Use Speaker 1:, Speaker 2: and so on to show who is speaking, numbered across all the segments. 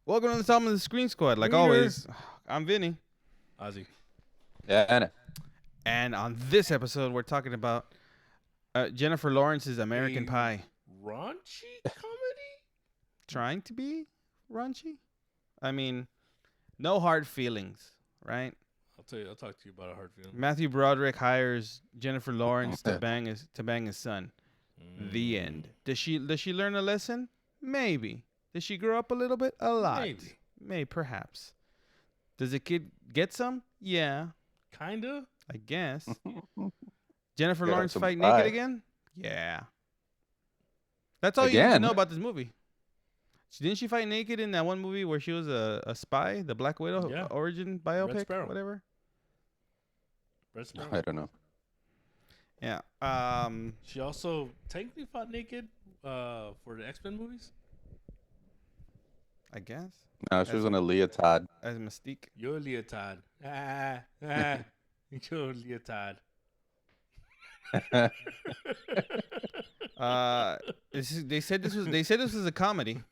Speaker 1: Welcome to the Tom of the Screen Squad. Like
Speaker 2: Peter.
Speaker 1: always, I'm Vinny.
Speaker 2: Ozzy.
Speaker 3: Yeah,
Speaker 1: And on this episode, we're talking about Jennifer Lawrence's American
Speaker 2: A
Speaker 1: Pie.
Speaker 2: Raunchy comedy?
Speaker 1: Trying to be raunchy? I mean, no hard feelings, right?
Speaker 2: I'll talk to you about a hard feeling.
Speaker 1: Matthew Broderick hires Jennifer Lawrence to bang his son. The end. Does she learn a lesson? Maybe. Does she grow up a little bit? A lot. Maybe, perhaps. Does the kid get some? Yeah,
Speaker 2: Kinda.
Speaker 1: I guess. Jennifer
Speaker 3: Got
Speaker 1: Lawrence
Speaker 3: some
Speaker 1: fight
Speaker 3: pie.
Speaker 1: naked again? Yeah. That's all you need to
Speaker 3: Again?
Speaker 1: know about this movie. Didn't she fight naked in that one movie where she was a spy, the Black Widow
Speaker 2: Yeah.
Speaker 1: origin biopic,
Speaker 2: Sparrow.
Speaker 1: whatever?
Speaker 2: Red Sparrow.
Speaker 3: I don't know.
Speaker 1: Yeah.
Speaker 2: She also technically fought naked for the X-Men movies.
Speaker 1: I guess
Speaker 3: No, she was on a leotard.
Speaker 1: as Mystique.
Speaker 2: You're a leotard. You're a leotard.
Speaker 1: They said this was a comedy.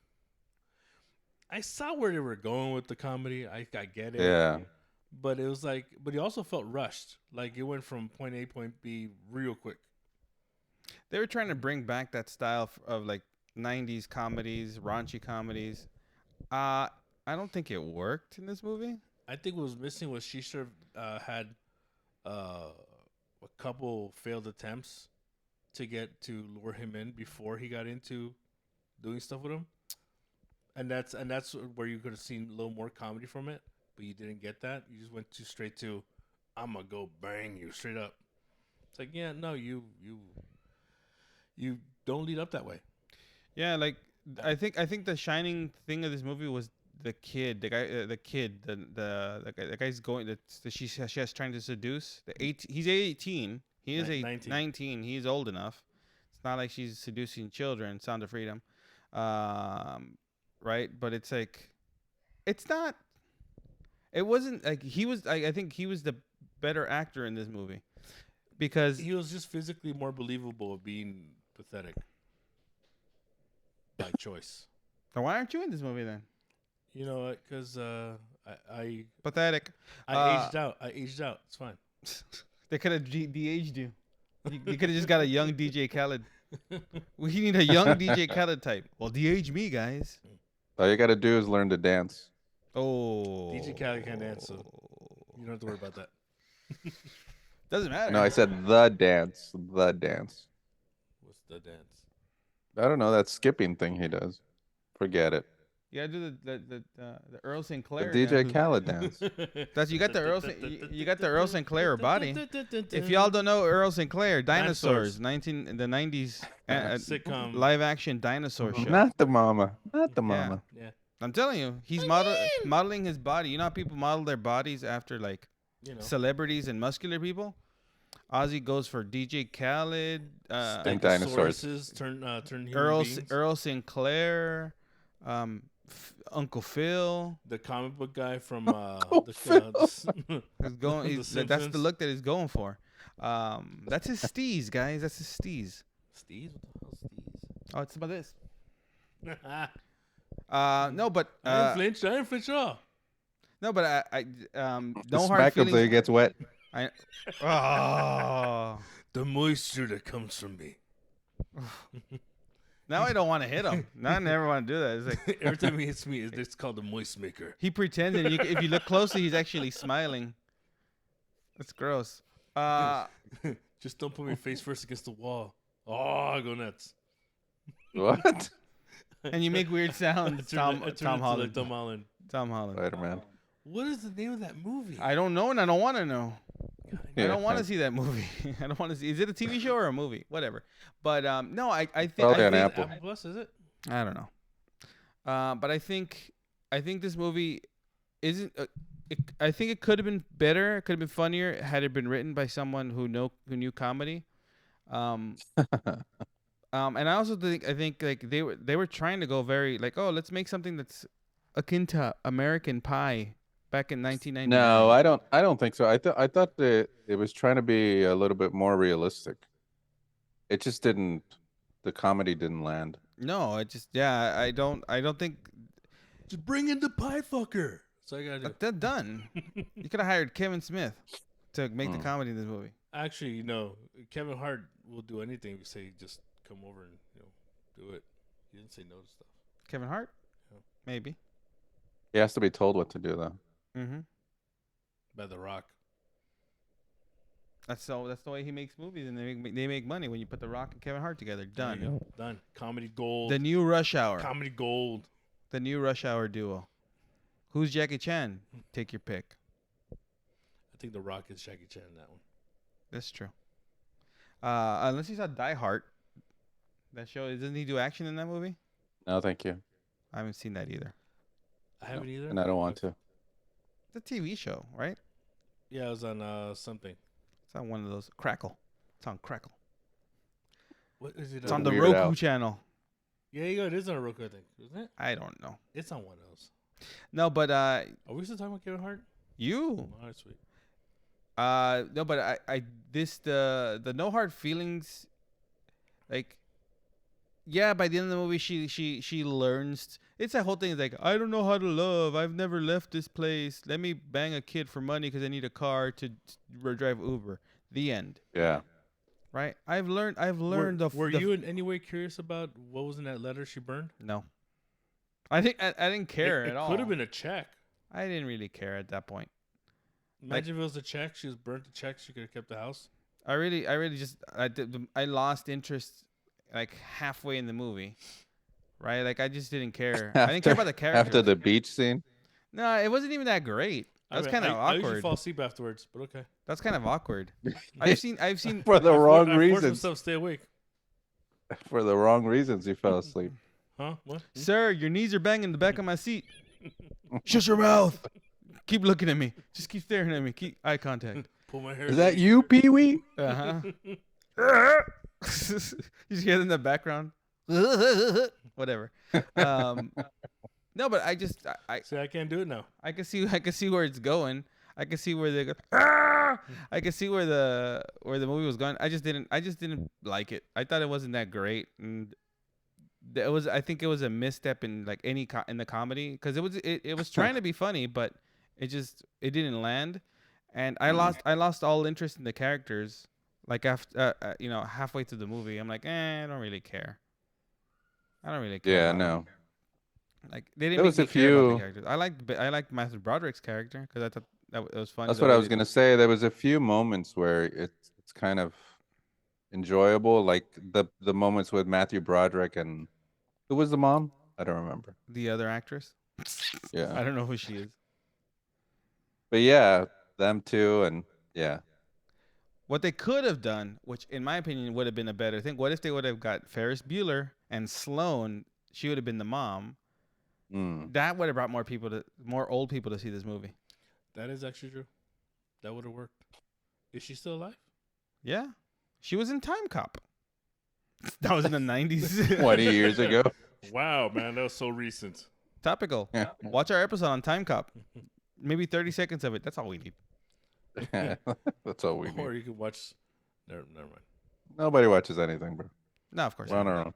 Speaker 2: I saw where they were going with the comedy. I get it.
Speaker 3: Yeah.
Speaker 2: But it was like, but it also felt rushed. Like it went from point A, point B real quick.
Speaker 1: They were trying to bring back that style of like 90s comedies, raunchy comedies. I don't think it worked in this movie.
Speaker 2: I think what was missing was she should have had a couple failed attempts to get to lure him in before he got into doing stuff with him, and that's where you could have seen a little more comedy from it, but you didn't get that. You just went too straight to, "I'm gonna go bang you straight up." It's like, yeah, no, you don't lead up that way.
Speaker 1: Yeah, like I think the shining thing of this movie was the kid, the guy, the guy's going that she has trying to seduce. He's 18. He is 19. He's old enough. It's not like she's seducing children. Sound of Freedom, right? But it's like, it's not. It wasn't like he was. I think he was the better actor in this movie because
Speaker 2: He was just physically more believable of being pathetic by choice.
Speaker 1: Then why aren't you in this movie then?
Speaker 2: You know what? Because I
Speaker 1: Pathetic.
Speaker 2: aged out. I aged out. It's fine.
Speaker 1: They could have de-aged you. You could have just got a young DJ Khaled. We need a young DJ Khaled type. Well, de-age me, guys.
Speaker 3: All you got to do is learn to dance.
Speaker 1: Oh.
Speaker 2: DJ Khaled can't dance, so you don't have to worry about that.
Speaker 1: Doesn't matter.
Speaker 3: No, I said the dance. The dance.
Speaker 2: What's the dance?
Speaker 3: I don't know that skipping thing he does. Forget it.
Speaker 1: You gotta do the Earl
Speaker 3: The
Speaker 1: Sinclair.
Speaker 3: DJ Khaled dance.
Speaker 1: That's you got the Earl Sinclair body. If y'all don't know Earl Sinclair, dinosaurs, the 90s
Speaker 2: Sitcom.
Speaker 1: live action dinosaur show.
Speaker 3: Not the mama. Not the mama.
Speaker 2: Yeah,
Speaker 1: I'm telling you, he's modeling his body. You know how people model their bodies after like
Speaker 2: you know.
Speaker 1: celebrities and muscular people? Ozzy goes for DJ Khaled,
Speaker 3: And dinosaurs.
Speaker 2: Turn human beings.
Speaker 1: Earl Sinclair, Uncle Phil.
Speaker 2: The comic book guy from
Speaker 1: He's going.
Speaker 2: The
Speaker 1: That's the
Speaker 2: Simpsons.
Speaker 1: look that he's going for. That's his steez, guys. That's his steez.
Speaker 2: Steve. What the
Speaker 1: Oh, it's about this.
Speaker 2: hell's Steez?
Speaker 1: No, but
Speaker 2: I didn't flinch at all.
Speaker 1: no, but I no
Speaker 3: Just
Speaker 1: hard
Speaker 3: smack him till he
Speaker 1: feelings.
Speaker 3: gets wet.
Speaker 1: Oh,
Speaker 2: The moisture that comes from me.
Speaker 1: now I don't want to hit him. Now I never want to do that. It's like
Speaker 2: Every time he hits me, it's called the moist maker.
Speaker 1: he pretends, and if you look closely, he's actually smiling. That's gross.
Speaker 2: Just don't put me face first against the wall. Oh, I go nuts.
Speaker 3: What?
Speaker 1: And you make weird sounds. Tom Holland.
Speaker 2: Tom Holland.
Speaker 1: Tom Holland.
Speaker 3: Spider-Man.
Speaker 2: What is the name of that movie?
Speaker 1: I don't know, and I don't want to know. I
Speaker 3: Yeah.
Speaker 1: don't want to see that movie. I don't want to see. Is it a TV show or a movie? Whatever. But no, I think.
Speaker 3: Probably
Speaker 1: I
Speaker 3: on
Speaker 1: think
Speaker 3: Apple.
Speaker 2: Apple Plus, is it?
Speaker 1: I don't know. But I think this movie isn't. I think it could have been better. It could have been funnier had it been written by someone who knew comedy. And I also think like they were trying to go very like, oh, let's make something that's akin to American Pie back in 1999.
Speaker 3: No, I don't think so. I thought that it was trying to be a little bit more realistic. It just didn't. The comedy didn't land.
Speaker 1: No, it just I don't think
Speaker 2: Just bring in the pie fucker. So I gotta do.
Speaker 1: They're done. You could have hired Kevin Smith to make the
Speaker 3: Mm.
Speaker 1: comedy in this movie.
Speaker 2: Actually, no. Kevin Hart will do anything if you say just come over and do it. He didn't say no to stuff.
Speaker 1: Kevin Hart?
Speaker 2: Yeah.
Speaker 1: Maybe.
Speaker 3: He has to be told what to do, though.
Speaker 1: Mm-hmm.
Speaker 2: By The Rock.
Speaker 1: That's the way he makes movies, and they make money when you put The Rock and Kevin Hart together.
Speaker 2: There you
Speaker 1: Done.
Speaker 2: go. Done. Comedy gold.
Speaker 1: The new Rush Hour.
Speaker 2: Comedy gold.
Speaker 1: The new Rush Hour duo. Who's Jackie Chan? Take your pick.
Speaker 2: I think The Rock is Jackie Chan in that one.
Speaker 1: That's true. Unless you saw Die Hard. That show, doesn't he do action in that movie?
Speaker 3: No, thank you.
Speaker 1: I haven't seen that either.
Speaker 2: I haven't either.
Speaker 3: And I don't want to.
Speaker 1: It's a TV show, right?
Speaker 2: Yeah, it was on something.
Speaker 1: It's on one of those. Crackle. It's on Crackle.
Speaker 2: What is it?
Speaker 1: It's on the
Speaker 3: Weird
Speaker 1: Roku
Speaker 3: Al.
Speaker 1: channel.
Speaker 2: Yeah, you go. It is on Roku, I think. Isn't it?
Speaker 1: I don't know.
Speaker 2: It's on one of those.
Speaker 1: No, but
Speaker 2: Are we still talking about Kevin Hart?
Speaker 1: you.
Speaker 2: All right, sweet.
Speaker 1: No, but the no hard feelings, like, yeah. By the end of the movie, she learns. It's that whole thing. It's like, I don't know how to love. I've never left this place. Let me bang a kid for money because I need a car to drive Uber. The end.
Speaker 3: Yeah.
Speaker 1: Right. I've learned.
Speaker 2: Were you in any way curious about what was in that letter she burned?
Speaker 1: No. I didn't care at all.
Speaker 2: It could have been a check.
Speaker 1: I didn't really care at that point.
Speaker 2: Imagine if it was a check. She was burnt the check. She could have kept the house.
Speaker 1: I really just I lost interest like halfway in the movie, right? Like I just didn't care. I didn't care about the characters.
Speaker 3: After the beach scene.
Speaker 1: No, it wasn't even that great. That's kind of
Speaker 2: I usually
Speaker 1: awkward.
Speaker 2: fall asleep afterwards, but okay.
Speaker 1: That's kind of awkward. I've seen
Speaker 3: For the
Speaker 2: I
Speaker 3: wrong
Speaker 2: force
Speaker 3: reasons.
Speaker 2: myself to stay awake.
Speaker 3: For the wrong reasons, you fell asleep.
Speaker 2: Huh? What?
Speaker 1: Sir, your knees are banging the back of my seat. Shut your mouth. Keep looking at me. Just keep staring at me. Keep eye contact.
Speaker 2: Pull my hair.
Speaker 3: Is that you, Pee Wee?
Speaker 1: Uh huh. You hear it in the background. Whatever. No, but I
Speaker 2: See, I can't do it now.
Speaker 1: I can see where it's going. I can see where they go. "Ah!" I can see where the movie was going. I just didn't like it. I thought it wasn't that great, and I think it was a misstep in like in the comedy because it was trying to be funny, but it didn't land, and I lost all interest in the characters. Like after halfway through the movie, I'm like, I don't really care. I don't really care.
Speaker 3: Yeah,
Speaker 1: about
Speaker 3: no.
Speaker 1: them. Like they didn't
Speaker 3: There
Speaker 1: make
Speaker 3: was
Speaker 1: me
Speaker 3: a
Speaker 1: care about the
Speaker 3: few-
Speaker 1: characters. I liked Matthew Broderick's character because I thought that was funny.
Speaker 3: That's
Speaker 1: the
Speaker 3: what I
Speaker 1: way
Speaker 3: was
Speaker 1: they-
Speaker 3: gonna say. There was a few moments where it's kind of enjoyable, like the moments with Matthew Broderick and who was the mom? I don't remember.
Speaker 1: The other actress.
Speaker 3: Yeah,
Speaker 1: I don't know who she is.
Speaker 3: but yeah, them two, and yeah,
Speaker 1: What they could have done, which in my opinion would have been a better thing. What if they would have got Ferris Bueller and Sloane? She would have been the mom.
Speaker 3: mm.
Speaker 1: That would have brought more old people to see this movie.
Speaker 2: That is actually true. That would have worked. Is she still alive?
Speaker 1: Yeah, she was in Time Cop. That was in the 90s.
Speaker 3: 20 years ago.
Speaker 2: Wow, man, that was so recent.
Speaker 1: Topical.
Speaker 3: Yeah.
Speaker 1: Watch our episode on Time Cop. Maybe 30 seconds of it. That's all we need.
Speaker 3: That's all we
Speaker 2: Or
Speaker 3: need.
Speaker 2: you could watch. Never mind.
Speaker 3: Nobody watches anything, bro.
Speaker 1: No, of course
Speaker 3: We're on
Speaker 1: not.
Speaker 3: our own.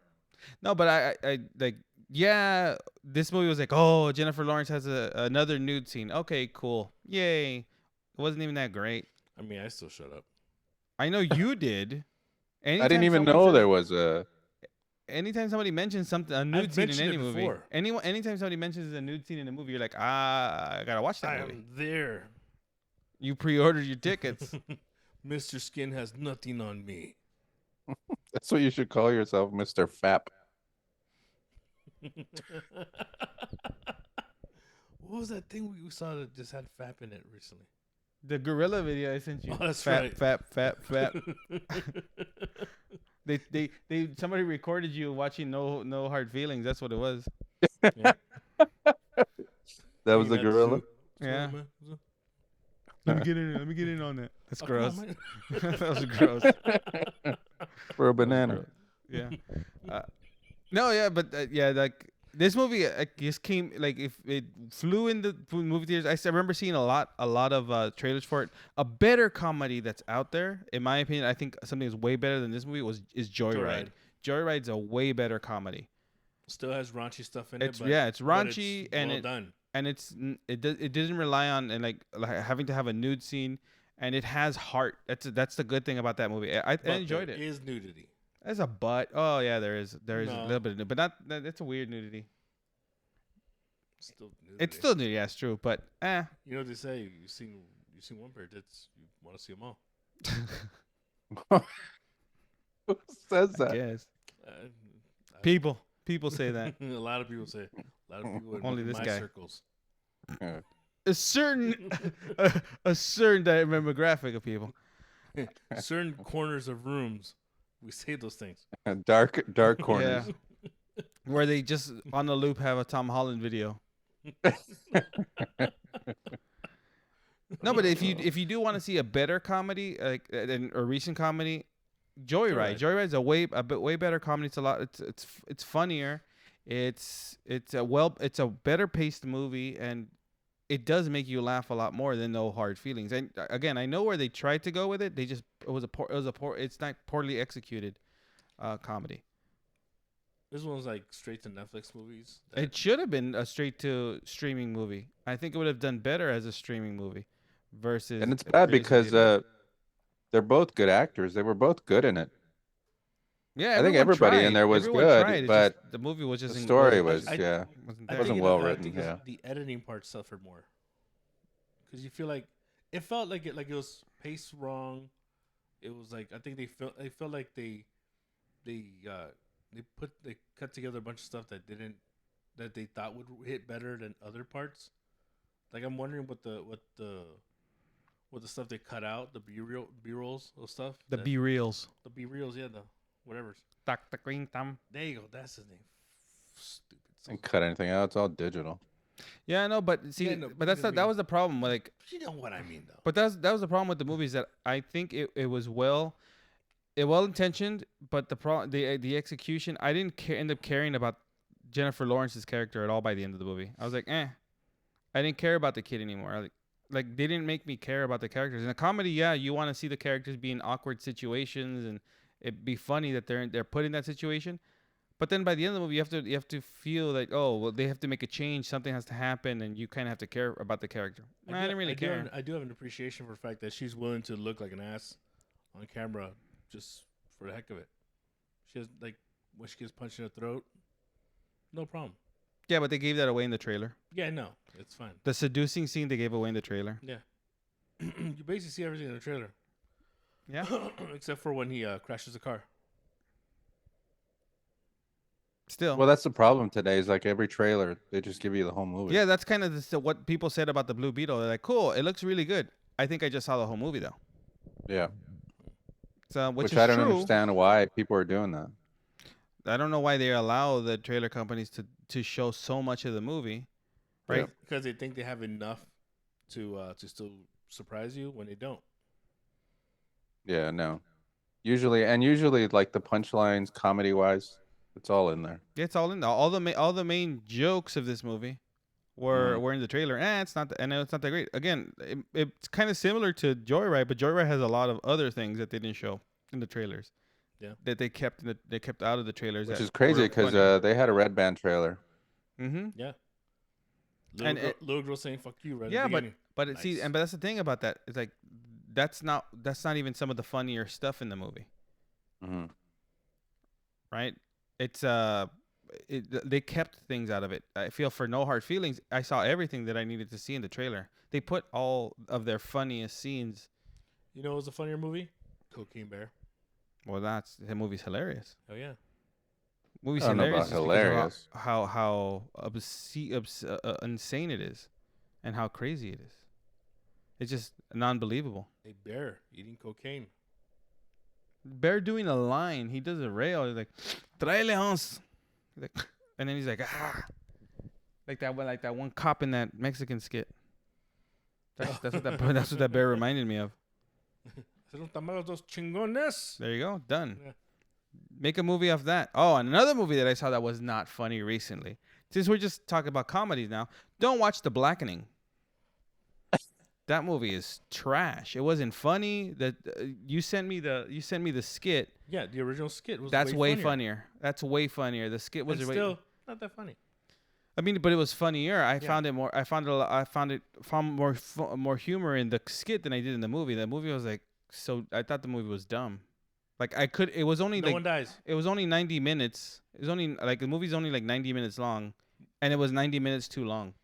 Speaker 1: No, but I like, yeah, this movie was like, oh, Jennifer Lawrence has another nude scene. Okay, cool. Yay. It wasn't even that great.
Speaker 2: I mean, I still shut up.
Speaker 1: I know you did.
Speaker 3: I didn't
Speaker 1: Anytime
Speaker 3: even
Speaker 1: someone
Speaker 3: know
Speaker 1: says-
Speaker 3: there was a.
Speaker 1: Anytime somebody mentions something, a nude scene in
Speaker 2: mentioned
Speaker 1: any
Speaker 2: it
Speaker 1: movie,
Speaker 2: before.
Speaker 1: anytime somebody mentions a nude scene in a movie, you're like, I gotta watch that
Speaker 2: I
Speaker 1: movie.
Speaker 2: am there.
Speaker 1: You pre-ordered your tickets.
Speaker 2: Mr. Skin has nothing on me.
Speaker 3: That's what you should call yourself, Mr. Fap.
Speaker 2: What was that thing we saw that just had FAP in it recently?
Speaker 1: The gorilla video I sent you.
Speaker 2: Oh, that's
Speaker 1: fat,
Speaker 2: right.
Speaker 1: Fat. They somebody recorded you watching No Hard Feelings. That's what it was.
Speaker 3: That was the
Speaker 2: That's
Speaker 3: gorilla.
Speaker 1: Yeah.
Speaker 2: man.
Speaker 1: Let me get in on that. That's
Speaker 2: Oh, come on,
Speaker 1: gross.
Speaker 2: man.
Speaker 1: That was gross.
Speaker 3: For a banana.
Speaker 1: Yeah. No, yeah, but yeah, like this movie just came like if it flew in the movie theaters. I remember seeing a lot of trailers for it. A better comedy that's out there, in my opinion, I think something that's way better than this movie is Joyride.
Speaker 2: Joyride.
Speaker 1: Joyride's a way better comedy.
Speaker 2: Still has raunchy stuff in it.
Speaker 1: It's
Speaker 2: But,
Speaker 1: it's
Speaker 2: but
Speaker 1: raunchy
Speaker 2: it's
Speaker 1: and
Speaker 2: well done.
Speaker 1: it didn't rely on like having to have a nude scene, and it has heart. That's the good thing about that movie. I
Speaker 2: But
Speaker 1: enjoyed
Speaker 2: there
Speaker 1: it.
Speaker 2: is nudity.
Speaker 1: There's a butt. Oh yeah, there is a
Speaker 2: No.
Speaker 1: little bit of nudity, but not it's a weird nudity.
Speaker 2: Still nudity.
Speaker 1: It's still nudity, yeah, it's true, but
Speaker 2: You know what they say? You seen one pair of tits, you want to see them all.
Speaker 3: Who says
Speaker 1: I
Speaker 3: that?
Speaker 1: guess
Speaker 2: Uh,
Speaker 1: people say that.
Speaker 2: a lot of people say. A lot of people in
Speaker 1: Only this
Speaker 2: my
Speaker 1: guy.
Speaker 2: circles.
Speaker 3: Yeah.
Speaker 1: A certain a certain demographic of people.
Speaker 2: Certain corners of rooms, we say those things.
Speaker 3: Dark corners.
Speaker 1: Yeah. Where they just on the loop have a Tom Holland video. No, but if you do want to see a better comedy, like a recent comedy, Joyride. Joyride's a bit way better comedy. It's a lot. It's funnier. It's a better paced movie, and it does make you laugh a lot more than No Hard Feelings. And again, I know where they tried to go with it. It's not poorly executed comedy.
Speaker 2: This one's like straight to Netflix movies.
Speaker 1: It should have been a straight to streaming movie. I think it would have done better as a streaming movie versus.
Speaker 3: And it's bad because
Speaker 1: releasing it.
Speaker 3: they're both good actors. They were both good in it.
Speaker 1: Yeah,
Speaker 3: I think
Speaker 1: everyone
Speaker 3: everybody in
Speaker 1: tried.
Speaker 3: there was
Speaker 1: Everyone
Speaker 3: good,
Speaker 1: tried. It's
Speaker 3: but
Speaker 1: just, the movie was just
Speaker 3: The story
Speaker 1: wasn't
Speaker 3: was, yeah.
Speaker 1: wasn't
Speaker 2: I
Speaker 1: there.
Speaker 3: wasn't
Speaker 2: think
Speaker 3: well
Speaker 2: I
Speaker 3: written,
Speaker 2: think
Speaker 3: yeah.
Speaker 2: the editing part suffered more. Because you feel like it felt like it was paced wrong. It was like I think they felt like they cut together a bunch of stuff that they thought would hit better than other parts. Like I'm wondering what the stuff they cut out, the B-rolls of stuff.
Speaker 1: The B-reels.
Speaker 2: The B-reels, yeah, the whatever.
Speaker 1: Dr. Green Thumb.
Speaker 2: There you go. That's his name. Stupid.
Speaker 3: Don't cut anything out. It's all digital.
Speaker 1: Yeah, I know, but see,
Speaker 2: Yeah, no,
Speaker 1: but that's
Speaker 2: because
Speaker 1: not, that was the problem. Like,
Speaker 2: You know what I mean, though.
Speaker 1: but that was the problem with the movies that I think it was well intentioned, but the problem the execution. I didn't end up caring about Jennifer Lawrence's character at all by the end of the movie. I was like, I didn't care about the kid anymore. Like they didn't make me care about the characters. In a comedy, yeah, you want to see the characters be in awkward situations and it'd be funny that they're put in that situation. But then by the end of the movie, you have to feel like, oh, well, they have to make a change. Something has to happen, and you kind of have to care about the character. I didn't really care.
Speaker 2: I do have an appreciation for the fact that she's willing to look like an ass on camera just for the heck of it. She has, like, when she gets punched in the throat, no problem.
Speaker 1: Yeah, but they gave that away in the trailer.
Speaker 2: Yeah, no, it's fine.
Speaker 1: The seducing scene they gave away in the trailer.
Speaker 2: Yeah. You basically see everything in the trailer.
Speaker 1: Yeah.
Speaker 2: Except for when he crashes the car.
Speaker 1: Still.
Speaker 3: Well, that's the problem today. Is like every trailer, they just give you the whole movie.
Speaker 1: Yeah, that's kind of what people said about the Blue Beetle. They're like, cool, it looks really good. I think I just saw the whole movie though.
Speaker 3: Yeah.
Speaker 1: So which
Speaker 3: Which
Speaker 1: is
Speaker 3: I don't
Speaker 1: true.
Speaker 3: understand why people are doing that.
Speaker 1: I don't know why they allow the trailer companies to show so much of the movie, right?
Speaker 2: Because they think they have enough to still surprise you when they don't.
Speaker 3: Yeah, no. Usually like the punchlines, comedy wise, it's all in there.
Speaker 1: Yeah, it's all in there. All the main jokes of this movie were in the trailer. It's not. I know it's not that great. Again, it's kind of similar to Joyride, but Joyride has a lot of other things that they didn't show in the trailers.
Speaker 2: Yeah.
Speaker 1: That they kept out of the trailers.
Speaker 3: Which
Speaker 1: that
Speaker 3: is crazy
Speaker 1: were
Speaker 3: because
Speaker 1: funny.
Speaker 3: they had a Red Band trailer.
Speaker 1: Mm-hmm.
Speaker 2: Yeah.
Speaker 1: And
Speaker 2: Little girl saying "fuck you" right at
Speaker 1: Yeah,
Speaker 2: the
Speaker 1: but
Speaker 2: beginning.
Speaker 1: but it, see,
Speaker 2: Nice.
Speaker 1: but that's the thing about that. It's like that's not even some of the funnier stuff in the movie,
Speaker 3: Hmm.
Speaker 1: right? It's they kept things out of it. I feel for No Hard Feelings, I saw everything that I needed to see in the trailer. They put all of their funniest scenes.
Speaker 2: You know, it was a funnier movie. Cocaine Bear.
Speaker 1: Well, the movie's hilarious.
Speaker 2: Oh yeah.
Speaker 1: Movie's
Speaker 3: I don't know
Speaker 1: hilarious.
Speaker 3: about
Speaker 1: just because of
Speaker 3: hilarious.
Speaker 1: How insane it is, and how crazy it is. It's just non-believable.
Speaker 2: A bear eating cocaine.
Speaker 1: Bear doing a line. He does a rail. He's like, "Tráele, Hans." He's like, and then he's like, "Ah," like that one cop in that Mexican skit. That's what that bear reminded me of.
Speaker 2: Los tamales dos chingones.
Speaker 1: There you go, done.
Speaker 2: Yeah.
Speaker 1: Make a movie off that. Oh, and another movie that I saw that was not funny recently. Since we're just talking about comedies now, don't watch The Blackening. That movie is trash. It wasn't funny. That you sent me the skit.
Speaker 2: Yeah, the original skit was.
Speaker 1: That's way
Speaker 2: funnier.
Speaker 1: funnier. That's way funnier. The skit was
Speaker 2: And
Speaker 1: way.
Speaker 2: still, not that funny.
Speaker 1: I mean, but it was funnier. I
Speaker 2: Yeah.
Speaker 1: found it more. I found it. I found more humor in the skit than I did in the movie. The movie was like so. I thought the movie was dumb. Like I could. It was only
Speaker 2: No
Speaker 1: like
Speaker 2: one dies.
Speaker 1: it was only 90 minutes. It was only like the movie's only like 90 minutes long, and it was 90 minutes too long.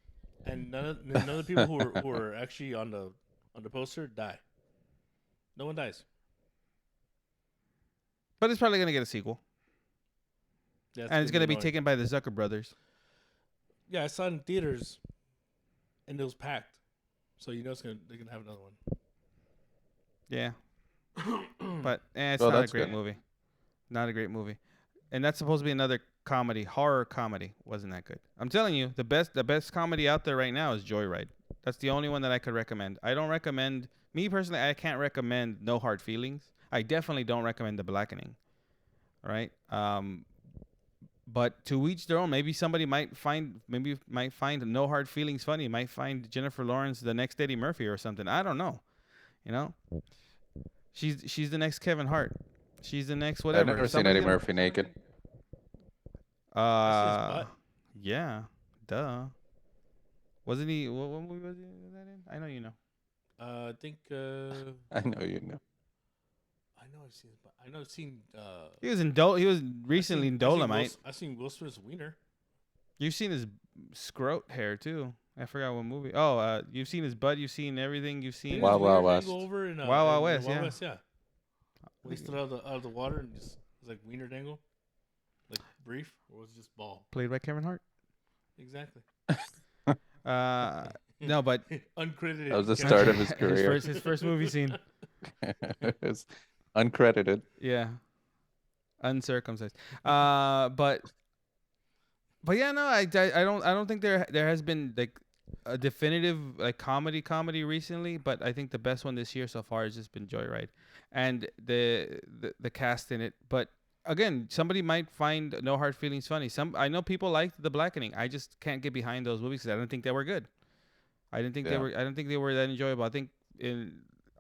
Speaker 2: And none of the people who were actually on the poster die. No one dies.
Speaker 1: But it's probably gonna get a sequel,
Speaker 2: Yeah,
Speaker 1: and it's gonna be
Speaker 2: annoying.
Speaker 1: taken by the Zucker brothers.
Speaker 2: Yeah, I saw it in theaters, and it was packed. So you know they're gonna have another one.
Speaker 1: Yeah, but it's
Speaker 3: Well,
Speaker 1: not a
Speaker 3: that's
Speaker 1: great
Speaker 3: good.
Speaker 1: movie. Not a great movie, and that's supposed to be another comedy, horror comedy. Wasn't that good? I'm telling you, the best comedy out there right now is Joyride. That's the only one that I could recommend. I don't recommend me personally. I can't recommend No Hard Feelings. I definitely don't recommend The Blackening. All right. But to each their own. Maybe somebody might find No Hard Feelings funny. Might find Jennifer Lawrence the next Eddie Murphy or something. I don't know. You know, she's the next Kevin Hart. She's the next whatever.
Speaker 3: I've never seen
Speaker 1: Somebody
Speaker 3: Eddie Murphy naked.
Speaker 2: butt.
Speaker 1: Yeah, duh. Wasn't he? What movie was he that in? I know you know.
Speaker 2: I think
Speaker 3: I know you know.
Speaker 2: I know I've seen it, but I know I've seen.
Speaker 1: He was in He was recently in Dolomite.
Speaker 2: I've seen Will Smith's wiener.
Speaker 1: You've seen his scrote hair too. I forgot what movie. Oh, you've seen his butt. You've seen everything. You've seen.
Speaker 3: Wild
Speaker 2: Wiener
Speaker 3: Wild
Speaker 2: dangle
Speaker 3: West.
Speaker 2: Over in,
Speaker 1: Wild Wild
Speaker 2: in
Speaker 1: West,
Speaker 2: Wild
Speaker 1: yeah.
Speaker 2: West, yeah. When he stood out of the water and just was like wiener dangle, like brief, or was it just ball?
Speaker 1: Played by Kevin Hart.
Speaker 2: Exactly.
Speaker 1: No, but
Speaker 2: Uncredited.
Speaker 3: That was the
Speaker 2: Kevin
Speaker 3: start of
Speaker 2: Hart.
Speaker 3: his career.
Speaker 1: his first movie scene.
Speaker 3: It's uncredited.
Speaker 1: Yeah. Uncircumcised. But yeah, no, I don't think there has been like a definitive like comedy recently, but I think the best one this year so far has just been Joyride, and the cast in it. But again, somebody might find No Hard Feelings funny. I know people liked The Blackening. I just can't get behind those movies because I don't think they were good. I don't think they were that enjoyable. I think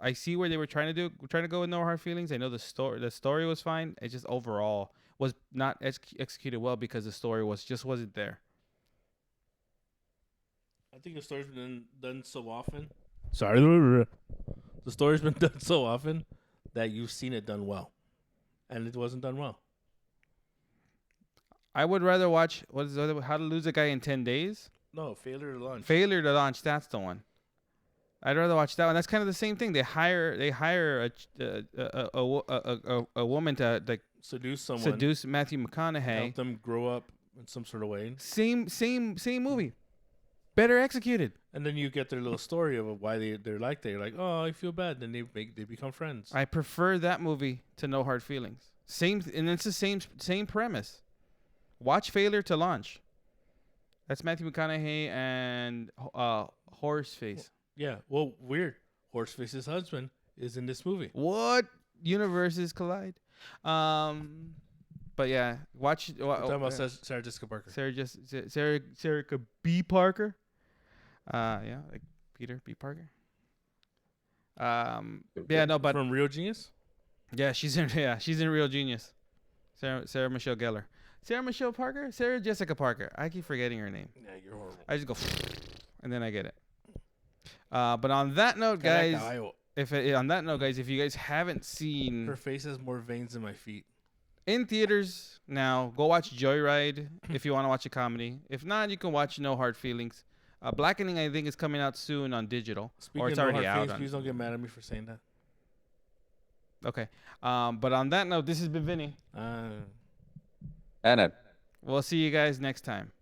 Speaker 1: I see where they were trying to go with No Hard Feelings. I know the story was fine. It just overall was not executed well because the story wasn't there.
Speaker 2: I think the story's been done so often. Sorry, the story's been done so often that you've seen it done well, and it wasn't done well.
Speaker 1: I would rather watch How to Lose a Guy in 10 Days.
Speaker 2: No, failure to launch.
Speaker 1: Failure to Launch. That's the one. I'd rather watch that one. That's kind of the same thing. They hire a woman to like
Speaker 2: Seduce someone.
Speaker 1: seduce Matthew McConaughey.
Speaker 2: Help them grow up in some sort of way,
Speaker 1: Same movie, better executed.
Speaker 2: and then you get their little story of why they're like that. You're like, oh, I feel bad. Then they become friends.
Speaker 1: I prefer that movie to No Hard Feelings. And it's the same premise. Watch Failure to Launch. That's Matthew McConaughey and Horseface.
Speaker 2: Yeah. Well, weird. Horseface's husband is in this movie.
Speaker 1: What universes collide? But yeah, watch.
Speaker 2: We're talking about Sarah Jessica Parker.
Speaker 1: Sarah B. Parker. Yeah, like Peter B. Parker. Yeah, no, but
Speaker 2: From Real Genius.
Speaker 1: yeah, she's in Real Genius. Sarah Michelle Gellar. Sarah Michelle Parker? Sarah Jessica Parker. I keep forgetting her name.
Speaker 2: Yeah, you're horrible.
Speaker 1: I just go, and then I get it. But on that note, guys, if you guys haven't seen
Speaker 2: Her face has more veins than my feet.
Speaker 1: in theaters now, go watch Joyride if you want to watch a comedy. If not, you can watch No Hard Feelings. Blackening, I think, is coming out soon on digital,
Speaker 2: Speaking
Speaker 1: or it's
Speaker 2: of
Speaker 1: already
Speaker 2: hard
Speaker 1: out.
Speaker 2: feelings, please don't get mad at me for saying that.
Speaker 1: Okay. But on that note, this has been Vinny.
Speaker 3: And
Speaker 1: We'll see you guys next time.